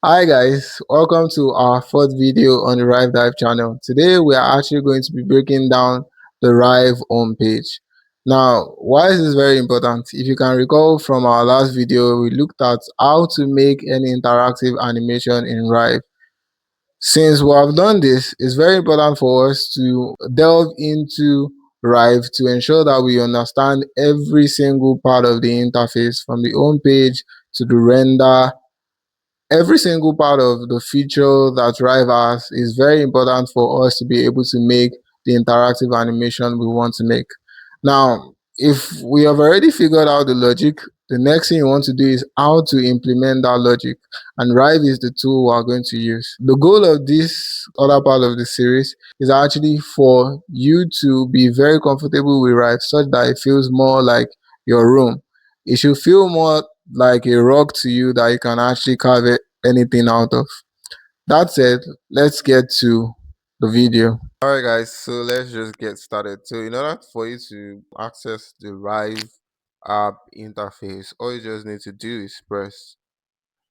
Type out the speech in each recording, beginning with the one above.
Hi guys, welcome to our fourth video on the Rive Dive channel. Today we are actually going to be breaking down the Rive homepage. Now, why is this very important? If you can recall from our last video, we looked at how to make any interactive animation in Rive. Since we have done this, it's very important for us to delve into Rive to ensure that we understand every single part of the interface from the home page to the render. Every single part of the feature that Rive has is very important for us to be able to make the interactive animation we want to make. Now, if we have already figured out the logic, the next thing you want to do is how to implement that logic. And Rive is the tool we are going to use. The goal of this other part of the series is actually for you to be very comfortable with Rive such that it feels more like your room. It should feel more like a rock to you that you can actually carve anything out of. That said, let's get to the video. Alright guys, so let's just get started. So in order for you to access the Rive app interface, all you just need to do is press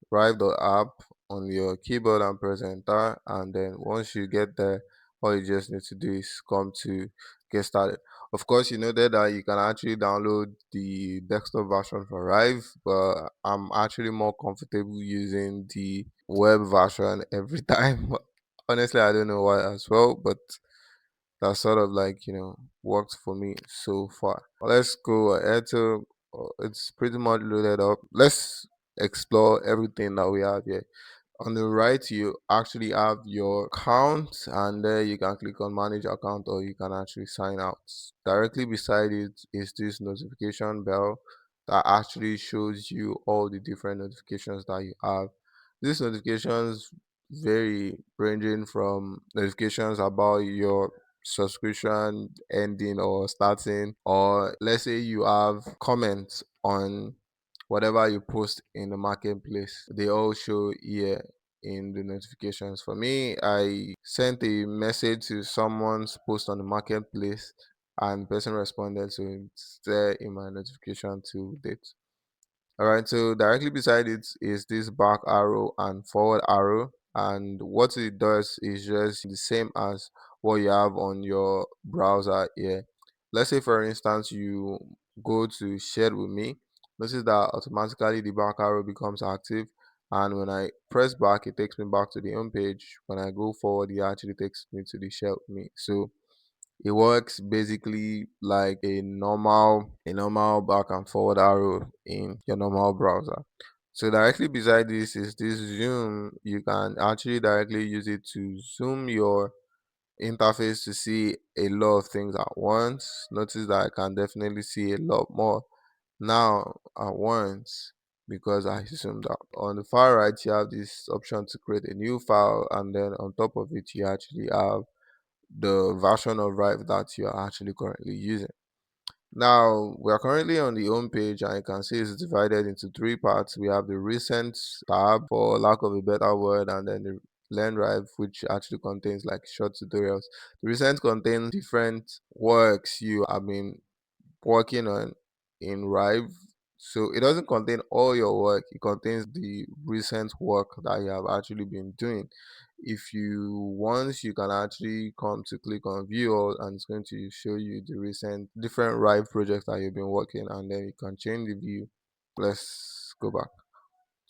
Rive.app on your keyboard and press enter, and then once you get there, all you just need to do is come to get started. Of course, you know that you can actually download the desktop version for Rive, but I'm actually more comfortable using the web version every time. Honestly, I don't know why as well, but that sort of worked for me so far. Let's go ahead to it's pretty much loaded up. Let's explore everything that we have here. On the right, you actually have your account, and there you can click on manage account, or you can actually sign out. Directly beside it is this notification bell that actually shows you all the different notifications that you have. These notifications vary, ranging from notifications about your subscription ending or starting, or let's say you have comments on whatever you post in the marketplace. They all show here in the notifications. For me, I sent a message to someone's post on the marketplace, and the person responded, so it's there in my notification to date. All right, so directly beside it is this back arrow and forward arrow, and what it does is just the same as what you have on your browser here. Let's say, for instance, you go to shared with me. Notice that automatically the back arrow becomes active, and when I press back, it takes me back to the home page. When I go forward, it actually takes me to the share with me. So it works basically like a normal back and forward arrow in your normal browser. So directly beside this is this zoom. You can actually directly use it to zoom your interface to see a lot of things at once. Notice that I can definitely see a lot more now at once because I zoomed out. On the far right, you have this option to create a new file, and then on top of it, you actually have the version of Rive that you are actually currently using. Now, we are currently on the home page, and you can see it's divided into three parts. We have the recent tab, for lack of a better word, and then the Learn Rive, which actually contains like short tutorials. The recent contains different works you have been working on in Rive. So it doesn't contain all your work, it contains the recent work that you have actually been doing. If you want, you can actually come to click on view all, and it's going to show you the recent different Rive projects that you've been working, and then you can change the view. Let's go back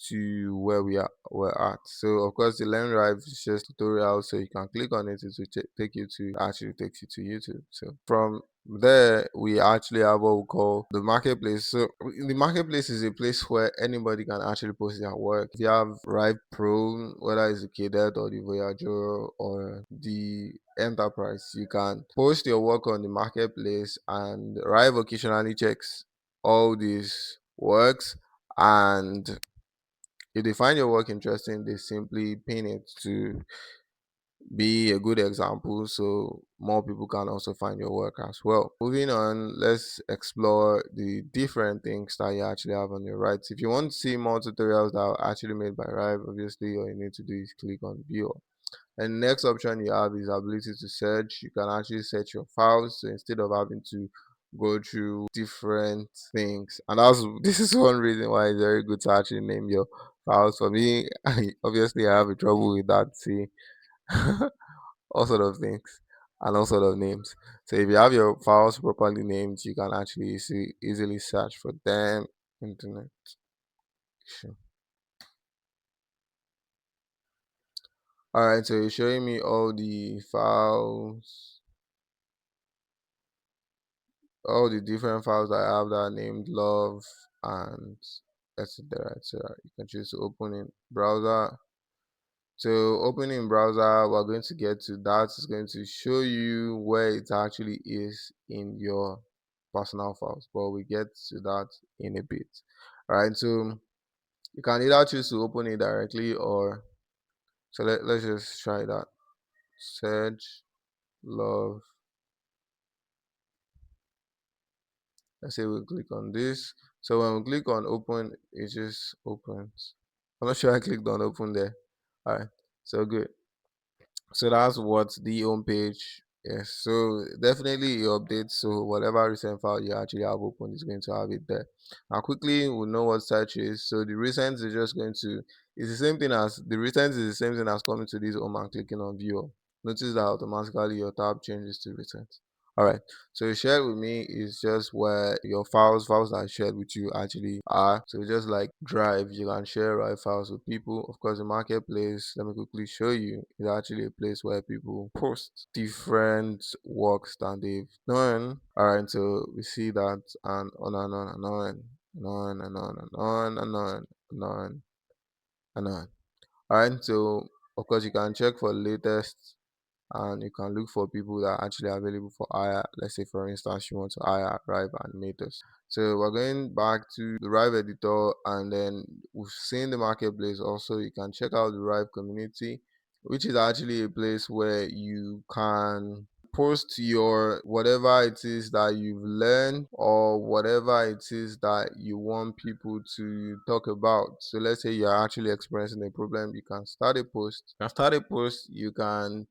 to where we're at. So of course the Learn Rive is just tutorial, so you can click on it to take you to actually takes you to YouTube. So from there we actually have what we call the marketplace. So the marketplace is a place where anybody can actually post their work. If you have Rive Pro, whether it's the Cadet or the Voyager or the Enterprise, you can post your work on the marketplace, and Rive occasionally checks all these works, and if they find your work interesting, they simply pin it to be a good example so more people can also find your work as well. Moving on, let's explore the different things that you actually have on your right. If you want to see more tutorials that are actually made by Rive, obviously all you need to do is click on view. And next option you have is ability to search. You can actually search your files, so instead of having to go through different things, and that's this is one reason why it's very good to actually name your files. For me, obviously I have a trouble with that. See, all sort of things and all sort of names. So if you have your files properly named, you can actually easily search for them. Internet. Sure. All right, so you're showing me all the files, all the different files that I have that are named love and etc. etc. You can choose to open in browser. So opening in browser, we're going to get to that. Is going to show you where it actually is in your personal files, but we get to that in a bit. All right, so you can either choose to open it directly, or so let's just try that. Search love. Let's say we click on this. So when we click on open, it just opens. I'm not sure I clicked on open there. All right, so good. So that's what the home page is. So definitely you update. So whatever recent file you actually have open is going to have it there. And quickly we'll know what search is. So the recent is just going to, it's the same thing as the recent is the same thing as coming to this home and clicking on view. Notice that automatically your tab changes to recent. All right. So shared with me is just where your files that are shared with you actually are. So just like Drive, you can share Rive files with people. Of course, the marketplace, let me quickly show you, is actually a place where people post different works that they've done. All right. So we see that and on and on and on and on and on and on and on and on and on. All right. So of course, you can check for latest and you can look for people that are actually available for hire. Let's say, for instance, you want to hire Rive animators. So we're going back to the Rive editor, and then we've seen the marketplace. Also, you can check out the Rive community, which is actually a place where you can post your whatever it is that you've learned or whatever it is that you want people to talk about. So let's say you're actually experiencing a problem, you can start a post. You can,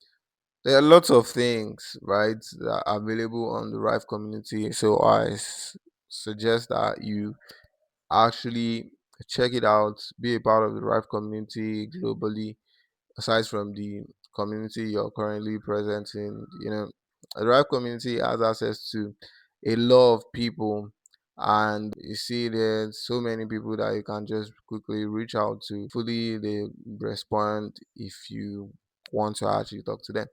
there are lots of things, right, that are available on the Rive community. So suggest that you actually check it out, be a part of the Rive community globally, aside from the community you're currently present in. The Rive community has access to a lot of people, and you see there's so many people that you can just quickly reach out to. Fully they respond if you want to actually talk to them.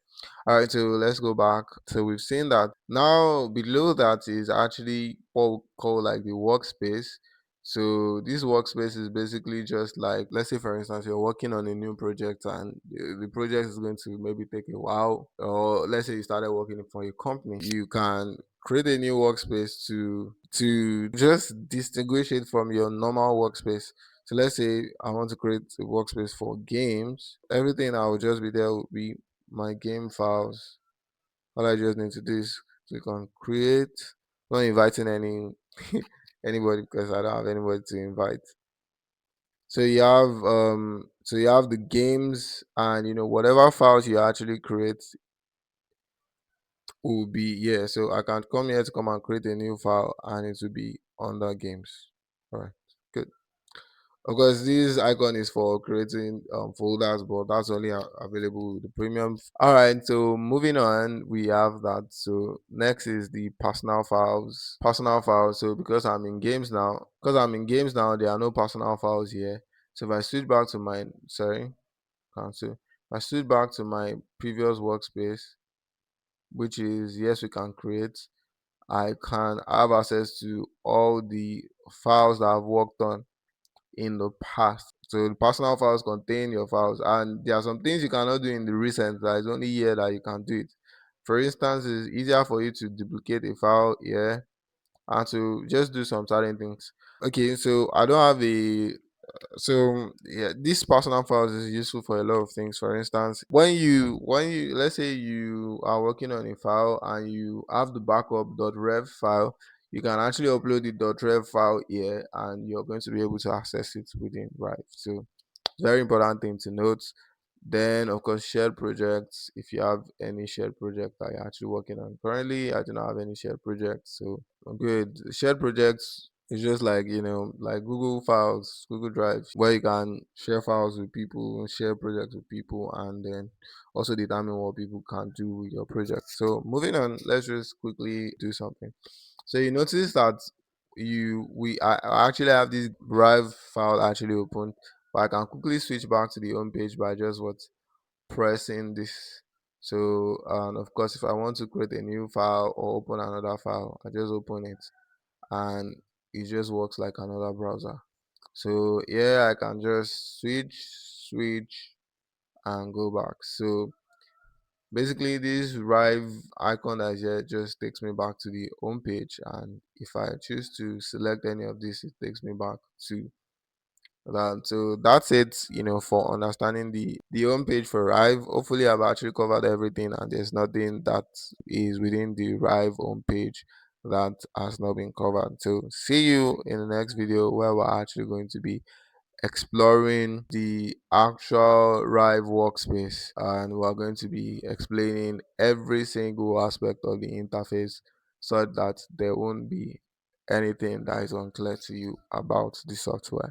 All right, so let's go back. So we've seen that now below that is actually what we call like the workspace. So this workspace is basically just like, let's say for instance you're working on a new project, and the project is going to maybe take a while, or let's say you started working for a company. You can create a new workspace to just distinguish it from your normal workspace. So let's say I want to create a workspace for games. Everything I will just be there will be my game files. All I just need to do is click on create. I'm not inviting anybody because I don't have anybody to invite. So you have the games, and whatever files you actually create will be, yeah. So I can come here to come and create a new file, and it will be under games. All right, good. Of course, this icon is for creating folders, but that's only available with the premium. All right, so moving on, we have that. So next is the personal files. Personal files. So because I'm in games now, there are no personal files here. So if I switch back to my cancel. If I switch back to my previous workspace, which is, yes, we can create. I can have access to all the files that I've worked on in the past. So the personal files contain your files, and there are some things you cannot do in the recent. That is only here that you can do it. For instance, it's easier for you to duplicate a file here and to just do some certain things. Okay, so I don't have a so yeah, this personal files is useful for a lot of things. For instance, when you let's say you are working on a file and you have the backup .rev file, you can actually upload the .rev file here, and you're going to be able to access it within Rive. So very important thing to note. Then, of course, shared projects. If you have any shared project that you're actually working on, currently, I do not have any shared projects, so I'm good. Shared projects is just like, like Google Files, Google Drive, where you can share files with people, share projects with people, and then also determine what people can do with your project. So, moving on, let's just quickly do something. So, you notice that I actually have this Rive file actually open, but I can quickly switch back to the home page by just what pressing this. So, and of course, if I want to create a new file or open another file, I just open it, and it just works like another browser. So yeah, I can just switch and go back. So basically, this Rive icon that is here just takes me back to the home page, and if I choose to select any of this, it takes me back to that. So that's it, for understanding the home page for Rive. Hopefully I've actually covered everything, and there's nothing that is within the Rive home page that has not been covered. So see you in the next video, where we're actually going to be exploring the actual Rive workspace, and we're going to be explaining every single aspect of the interface, so that there won't be anything that is unclear to you about the software.